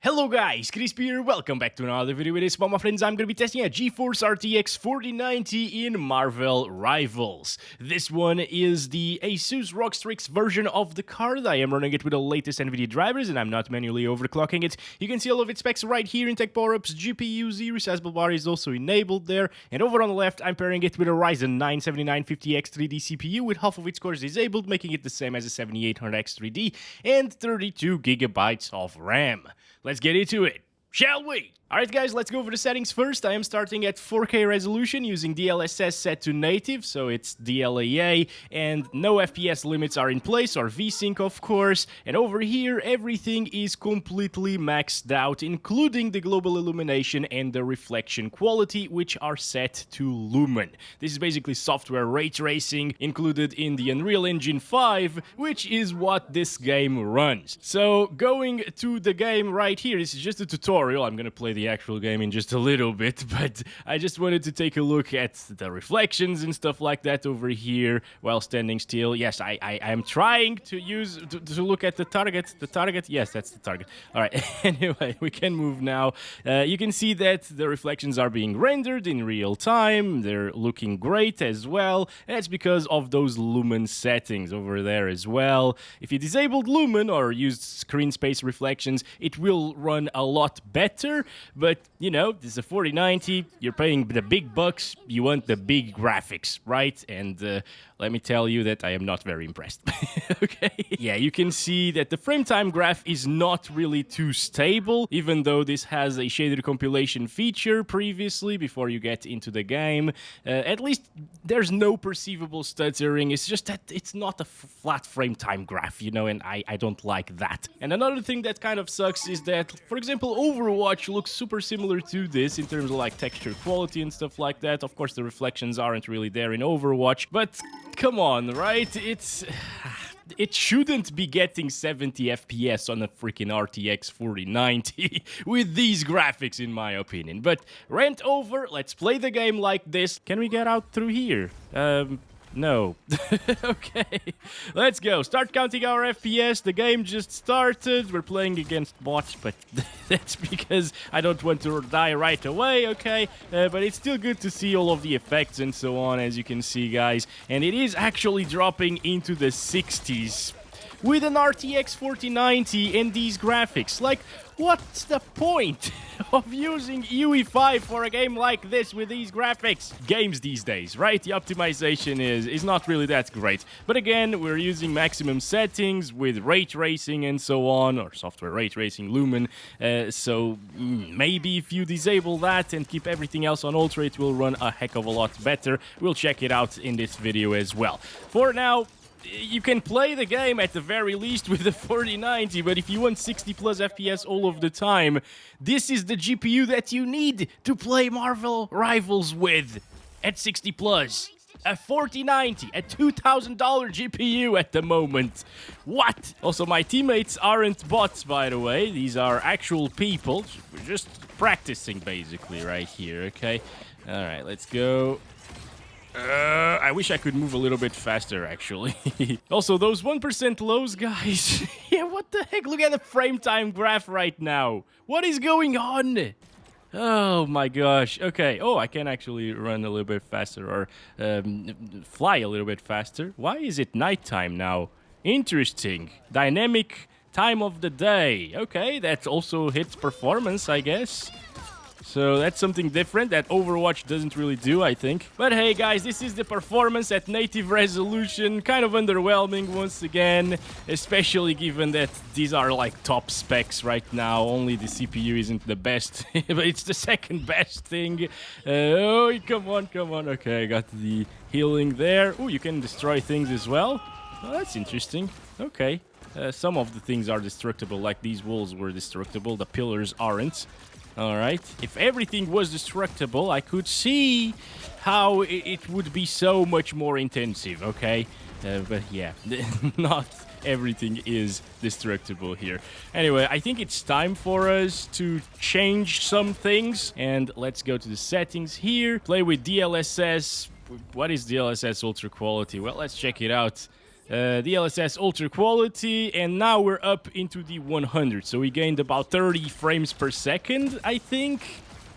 Hello guys, Crispy here, welcome back to another video. With this one, my friends, I'm gonna be testing a GeForce RTX 4090 in Marvel Rivals. This one is the Asus ROG Strix version of the card. I am running it with the latest Nvidia drivers and I'm not manually overclocking it. You can see all of its specs right here in Tech Power-Ups. GPU 0 resizable bar is also enabled there. And over on the left, I'm pairing it with a Ryzen 9 7950X 3D CPU with half of its cores disabled, making it the same as a 7800X 3D and 32GB of RAM. Let's get into it, shall we? Alright guys, let's go over the settings first. I am starting at 4K resolution using DLSS set to native, so it's DLAA, and no FPS limits are in place, or VSync of course, and over here everything is completely maxed out, including the global illumination and the reflection quality, which are set to Lumen. This is basically software ray tracing included in the Unreal Engine 5, which is what this game runs. So going to the game right here, this is just a tutorial. I'm gonna play the actual game in just a little bit, but I just wanted to take a look at the reflections and stuff like that over here while standing still. Yes, I am trying to look at the target. The target? Yes, that's the target. All right, anyway, we can move now. You can see that the reflections are being rendered in real time. They're looking great as well, and that's because of those Lumen settings over there as well. If you disabled Lumen or used screen space reflections, it will run a lot better. But, you know, this is a 4090, you're paying the big bucks, you want the big graphics, right? And let me tell you that I am not very impressed. Okay? Yeah, you can see that the frame time graph is not really too stable, even though this has a shader compilation feature previously, before you get into the game. At least there's no perceivable stuttering, it's just that it's not a flat frame time graph, you know, and I don't like that. And another thing that kind of sucks is that, for example, Overwatch looks super similar to this in terms of like texture quality and stuff like that. Of course, the reflections aren't really there in Overwatch, but come on, right? It shouldn't be getting 70 FPS on a freaking RTX 4090 with these graphics, in my opinion. But rant over, let's play the game like this. Can we get out through here? No. Okay, let's go. Start counting our FPS. The game just started. We're playing against bots, but that's because I don't want to die right away, okay? But it's still good to see all of the effects and so on, as you can see, guys. And it is actually dropping into the 60s with an RTX 4090 and these graphics. Like, what's the point of using UE5 for a game like this with these graphics? Games these days, right? The optimization is not really that great. But again, we're using maximum settings with ray tracing and so on, or software ray tracing, Lumen. So maybe if you disable that and keep everything else on ultra, it will run a heck of a lot better. We'll check it out in this video as well. For now, you can play the game at the very least with the 4090, but if you want 60 plus FPS all of the time, this is the GPU that you need to play Marvel Rivals with at 60 plus. A 4090, a $2,000 GPU at the moment. What? Also, my teammates aren't bots, by the way. These are actual people. We're just practicing, basically, right here, okay? All right, let's go. I wish I could move a little bit faster, actually. Also, those 1% lows, guys. Yeah, what the heck? Look at the frame time graph right now. What is going on? Oh my gosh. Okay. Oh, I can actually run a little bit faster or fly a little bit faster. Why is it nighttime now? Interesting. Dynamic time of the day. Okay, that also hits performance, I guess. So that's something different that Overwatch doesn't really do, I think. But hey guys, this is the performance at native resolution. Kind of underwhelming once again, especially given that these are like top specs right now. Only the CPU isn't the best, but it's the second best thing. Oh, come on, come on. Okay, I got the healing there. Oh, you can destroy things as well. Oh, that's interesting. Okay. Some of the things are destructible, like these walls were destructible. The pillars aren't. Alright, if everything was destructible, I could see how it would be so much more intensive, okay? But yeah, not everything is destructible here. Anyway, I think it's time for us to change some things. And let's go to the settings here. Play with DLSS. What is DLSS Ultra Quality? Well, let's check it out. DLSS ultra quality, and now we're up into the 100. So we gained about 30 frames per second, I think.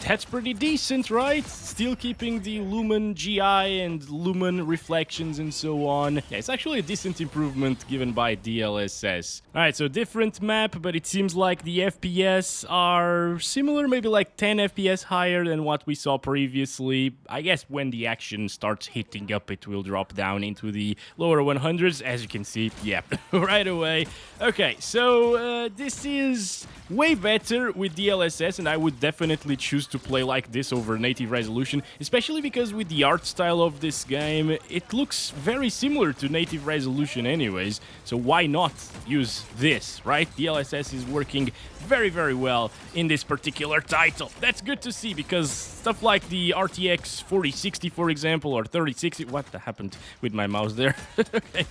That's pretty decent, right? Still keeping the Lumen GI and Lumen reflections and so on. Yeah, it's actually a decent improvement given by DLSS. Alright, so different map, but it seems like the FPS are similar, maybe like 10 FPS higher than what we saw previously. I guess when the action starts hitting up, it will drop down into the lower 100s, as you can see. Yeah, right away. Okay, so this is way better with DLSS, and I would definitely choose to play like this over native resolution, especially because with the art style of this game, it looks very similar to native resolution anyways, so why not use this, right? DLSS is working very, very well in this particular title. That's good to see, because stuff like the RTX 4060, for example, or 3060, what happened with my mouse there? Okay.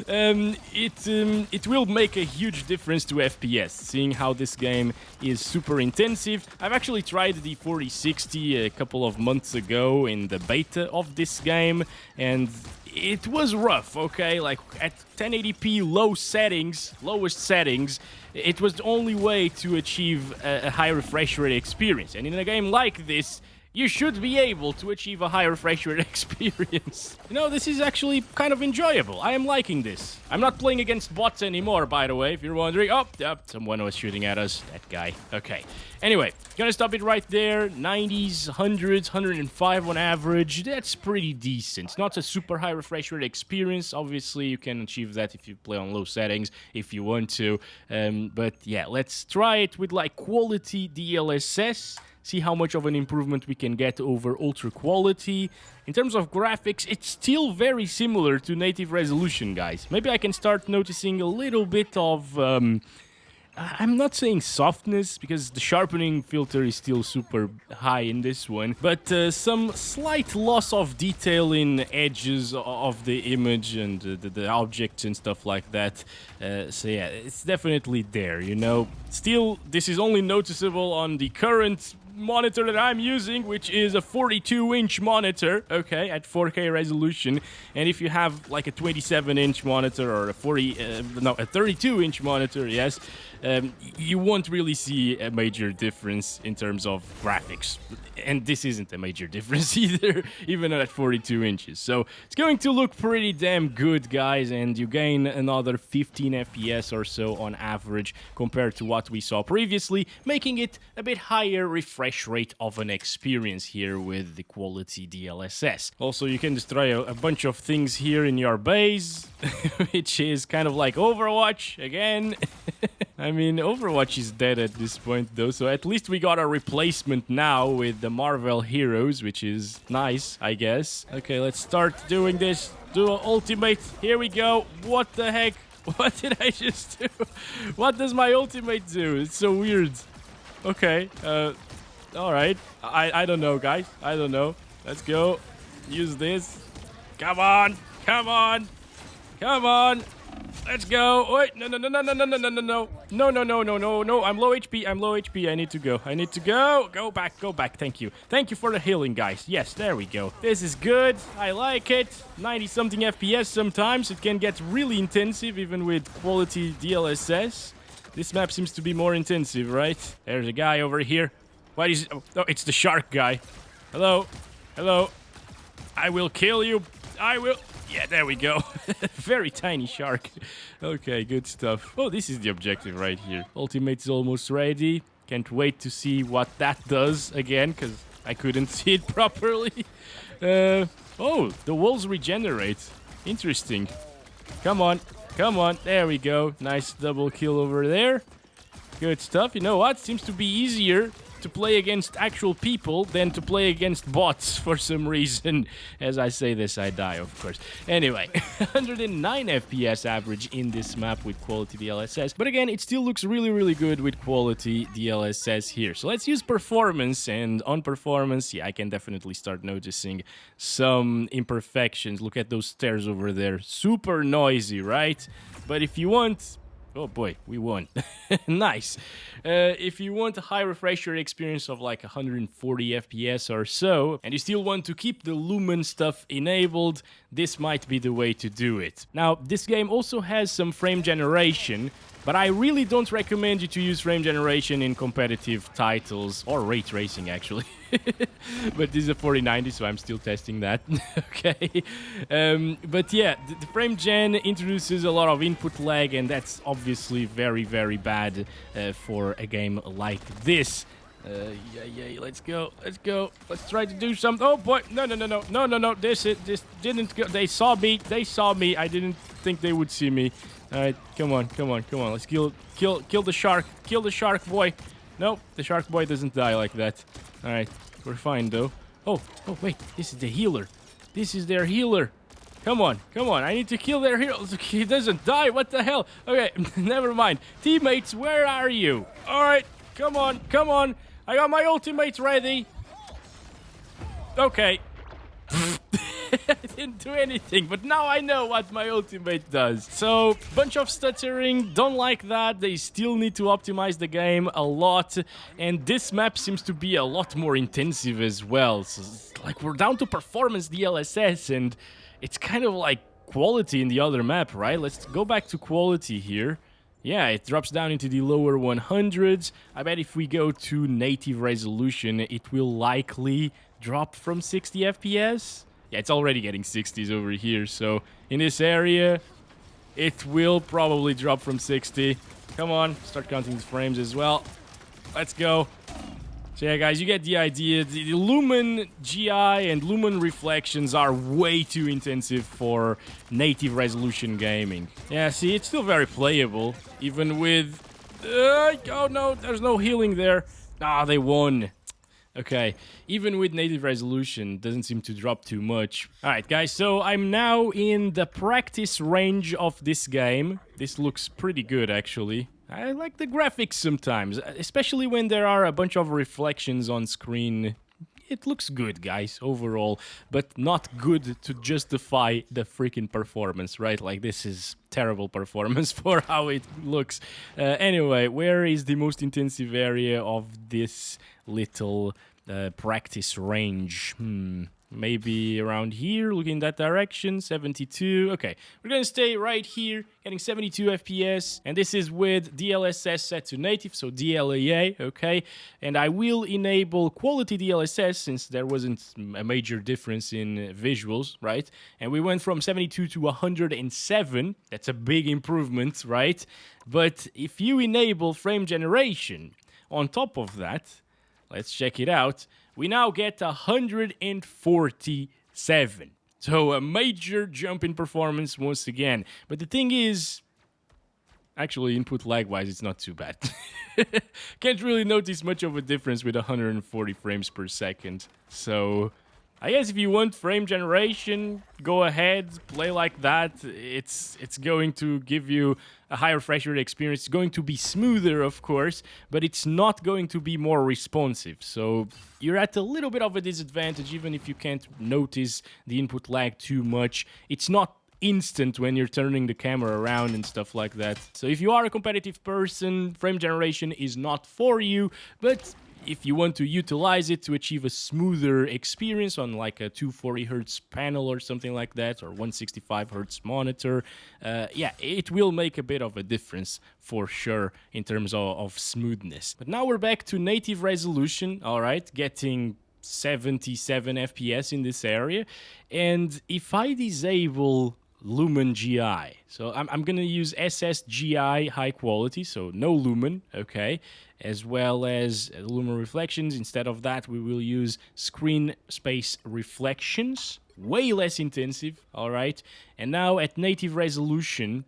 It will make a huge difference to FPS, seeing how this game is super intensive. I've actually tried the 4060 a couple of months ago in the beta of this game, and it was rough, okay? Like at 1080p lowest settings, it was the only way to achieve a high refresh rate experience. And in a game like this, you should be able to achieve a high refresh rate experience. You know, this is actually kind of enjoyable. I am liking this. I'm not playing against bots anymore, by the way, if you're wondering. Oh, yep, someone was shooting at us. That guy. Okay. Anyway, gonna stop it right there. 90s, 100s, 105 on average. That's pretty decent. Not a super high refresh rate experience. Obviously, you can achieve that if you play on low settings, if you want to. But yeah, let's try it with like quality DLSS. See how much of an improvement we can get over ultra quality. In terms of graphics, it's still very similar to native resolution, guys. Maybe I can start noticing a little bit of... I'm not saying softness, because the sharpening filter is still super high in this one, but some slight loss of detail in edges of the image and the objects and stuff like that. So yeah, it's definitely there, you know. Still, this is only noticeable on the current monitor that I'm using, which is a 42-inch monitor, okay, at 4K resolution. And if you have like a 27-inch monitor or a 32-inch monitor, yes, you won't really see a major difference in terms of graphics. And this isn't a major difference either, even at 42 inches. So it's going to look pretty damn good, guys, and you gain another 15 FPS or so on average compared to what we saw previously, making it a bit higher refresh rate of an experience here with the quality DLSS. Also, you can destroy a bunch of things here in your base, which is kind of like Overwatch again. I mean, Overwatch is dead at this point, though, so at least we got a replacement now with the Marvel heroes, which is nice, I guess. Okay, let's start doing this. Do an ultimate. Here we go. What the heck? What did I just do? What does my ultimate do? It's so weird. Okay, alright. I don't know, guys. I don't know. Let's go. Use this. Come on. Come on. Come on. Let's go. Wait, no. No. I'm low HP. I'm low HP. I need to go. I need to go. Go back. Thank you. Thank you for the healing, guys. Yes, there we go. This is good. I like it. 90-something FPS sometimes. It can get really intensive, even with quality DLSS. This map seems to be more intensive, right? There's a guy over here. What is... Oh, it's the shark guy. Hello. Hello. I will kill you. I will... Yeah, there we go. Very tiny shark. Okay, good stuff. Oh, this is the objective right here. Ultimate is almost ready. Can't wait to see what that does again, because I couldn't see it properly. Oh, the walls regenerate. Interesting. Come on. Come on. There we go. Nice double kill over there. Good stuff. You know what? Seems to be easier to play against actual people than to play against bots for some reason. As I say this, I die, of course. Anyway, 109 FPS average in this map with quality DLSS. But again, it still looks really, really good with quality DLSS here. So let's use performance, and on performance, yeah, I can definitely start noticing some imperfections. Look at those stairs over there. Super noisy, right? But if you want... Oh boy, we won. Nice. If you want a high refresh rate experience of like 140 FPS or so, and you still want to keep the Lumen stuff enabled, this might be the way to do it. Now, this game also has some frame generation, but I really don't recommend you to use frame generation in competitive titles, or ray tracing actually. But this is a 4090, so I'm still testing that. Okay. But yeah, the frame gen introduces a lot of input lag, and that's obviously very, very bad for a game like this. Yeah, let's go. Let's try to do something. Oh boy, no. This didn't go. They saw me. I didn't think they would see me. All right, come on. Let's kill the shark. Kill the shark boy. Nope, the shark boy doesn't die like that. All right, we're fine though. Oh, wait, this is the healer. This is their healer. Come on. I need to kill their healer. He doesn't die. What the hell? Okay, never mind. Teammates, where are you? All right, come on. I got my ultimate ready. Okay. I didn't do anything, but now I know what my ultimate does. So, bunch of stuttering, don't like that. They still need to optimize the game a lot, and this map seems to be a lot more intensive as well. So, like, we're down to performance DLSS, and it's kind of like quality in the other map, right? Let's go back to quality here. Yeah, it drops down into the lower 100s. I bet if we go to native resolution, it will likely drop from 60 FPS. Yeah, it's already getting 60s over here, so in this area, it will probably drop from 60. Come on, start counting the frames as well. Let's go. So yeah, guys, you get the idea. The Lumen GI and Lumen reflections are way too intensive for native resolution gaming. Yeah, see, it's still very playable, even with... oh no, there's no healing there. Ah, they won. Okay, even with native resolution, doesn't seem to drop too much. Alright guys, so I'm now in the practice range of this game. This looks pretty good actually. I like the graphics sometimes, especially when there are a bunch of reflections on screen. It looks good, guys, overall, but not good to justify the freaking performance, right? Like, this is terrible performance for how it looks. Anyway, where is the most intensive area of this little practice range? Maybe around here, looking in that direction, 72. Okay, we're gonna stay right here, getting 72 FPS, and this is with DLSS set to native, so DLAA, okay? And I will enable quality DLSS since there wasn't a major difference in visuals, right? And we went from 72 to 107. That's a big improvement, right? But if you enable frame generation on top of that, let's check it out. We now get 147. So a major jump in performance once again. But the thing is, actually input lag-wise, it's not too bad. Can't really notice much of a difference with 140 frames per second. So I guess if you want frame generation, go ahead, play like that. It's going to give you a higher refresh rate experience. It's going to be smoother, of course, but it's not going to be more responsive. So you're at a little bit of a disadvantage, even if you can't notice the input lag too much. It's not instant when you're turning the camera around and stuff like that. So if you are a competitive person, frame generation is not for you, but if you want to utilize it to achieve a smoother experience on like a 240Hz panel or something like that, or 165Hz monitor, yeah, it will make a bit of a difference for sure in terms of smoothness. But now we're back to native resolution, all right, getting 77 FPS in this area. And if I disable Lumen GI, so I'm gonna use SSGI high quality, so no Lumen, okay, as well as Lumen reflections. Instead of that, we will use screen space reflections, way less intensive, all right. And now at native resolution,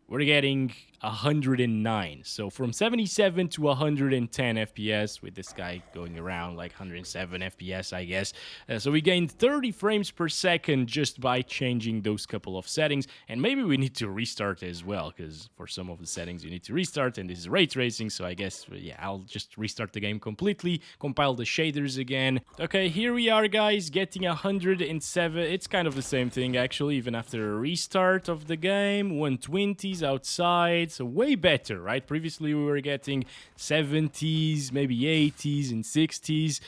we're getting 109. So from 77 to 110 FPS, with this guy going around like 107 FPS, I guess. So we gained 30 frames per second just by changing those couple of settings. And maybe we need to restart as well, because for some of the settings you need to restart, and this is ray tracing, so I guess, yeah, I'll just restart the game completely, compile the shaders again. Okay, here we are, guys, getting 107. It's kind of the same thing, actually, even after a restart of the game. 120s outside. rate, so way better, right? Previously we were getting 70s, maybe 80s and 60s.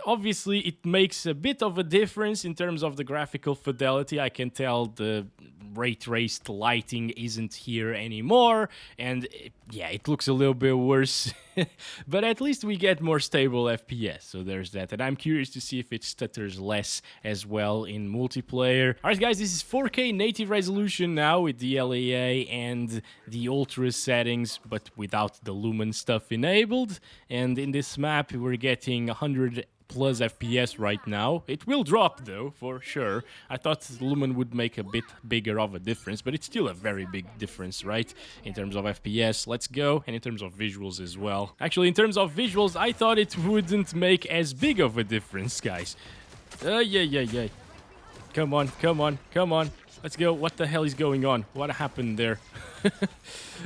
Obviously, it makes a bit of a difference in terms of the graphical fidelity. I can tell the ray traced lighting isn't here anymore, and yeah, it looks a little bit worse. But at least we get more stable FPS, so there's that. And I'm curious to see if it stutters less as well in multiplayer. Alright guys, this is 4K native resolution now with the LAA and the ultra settings, but without the Lumen stuff enabled. And in this map, we're getting 100 plus FPS right now. It will drop though, for sure. I thought Lumen would make a bit bigger of a difference, but it's still a very big difference, right? In terms of FPS, let's go, and in terms of visuals as well. Actually, in terms of visuals, I thought it wouldn't make as big of a difference, guys. Yeah. Come on, come on, come on. Let's go. What the hell is going on? What happened there?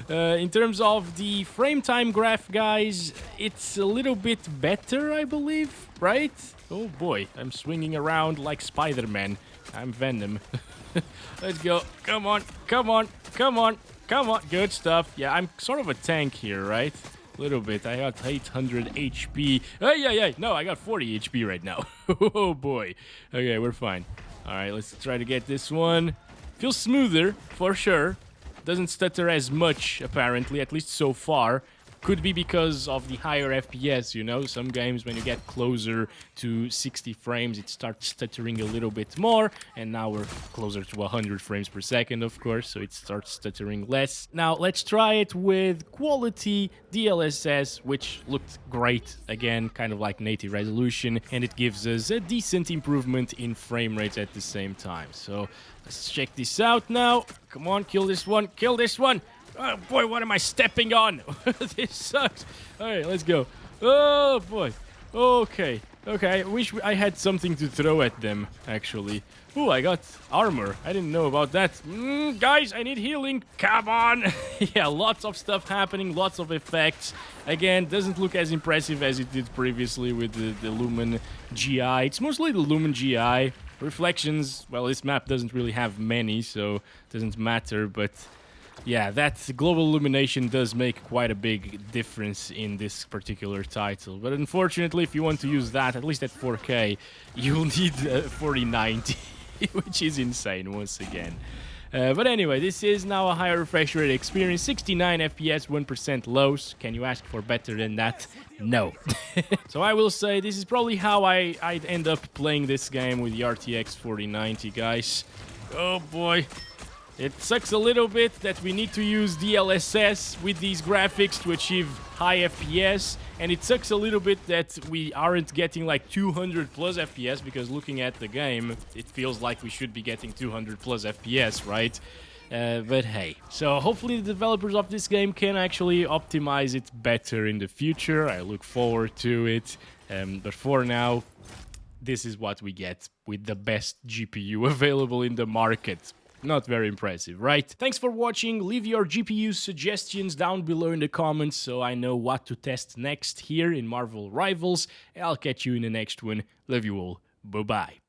In terms of the frame time graph, guys, it's a little bit better, I believe, right? Oh boy, I'm swinging around like Spider-Man. I'm Venom. Let's go. Come on, come on, come on, come on. Good stuff. Yeah, I'm sort of a tank here, right? A little bit. I got 800 HP. Yeah. No, I got 40 HP right now. Oh boy. Okay, we're fine. All right, let's try to get this one. Feels smoother, for sure. Doesn't stutter as much, apparently, at least so far. Could be because of the higher FPS, you know? Some games, when you get closer to 60 frames, it starts stuttering a little bit more. And now we're closer to 100 frames per second, of course, so it starts stuttering less. Now, let's try it with quality DLSS, which looked great. Again, kind of like native resolution, and it gives us a decent improvement in frame rates at the same time. So, let's check this out now. Come on, kill this one, kill this one! Oh boy, what am I stepping on? This sucks. Alright, let's go. Oh boy. Okay. I wish I had something to throw at them, actually. Ooh, I got armor. I didn't know about that. Guys, I need healing. Come on. Yeah, lots of stuff happening, lots of effects. Again, doesn't look as impressive as it did previously with the Lumen GI. It's mostly the Lumen GI. Reflections, well, this map doesn't really have many, so it doesn't matter, but yeah, that global illumination does make quite a big difference in this particular title. But unfortunately, if you want to use that, at least at 4K, you'll need 4090, which is insane once again. But anyway, this is now a higher refresh rate experience, 69 FPS, 1% lows. Can you ask for better than that? No. So I will say this is probably how I'd end up playing this game with the RTX 4090, guys. Oh boy. It sucks a little bit that we need to use DLSS with these graphics to achieve high FPS, and it sucks a little bit that we aren't getting like 200 plus FPS, because looking at the game, it feels like we should be getting 200 plus FPS, right? But hey, so hopefully the developers of this game can actually optimize it better in the future. I look forward to it, but for now, this is what we get with the best GPU available in the market. Not very impressive, right? Thanks for watching. Leave your GPU suggestions down below in the comments so I know what to test next here in Marvel Rivals. I'll catch you in the next one. Love you all. Bye-bye.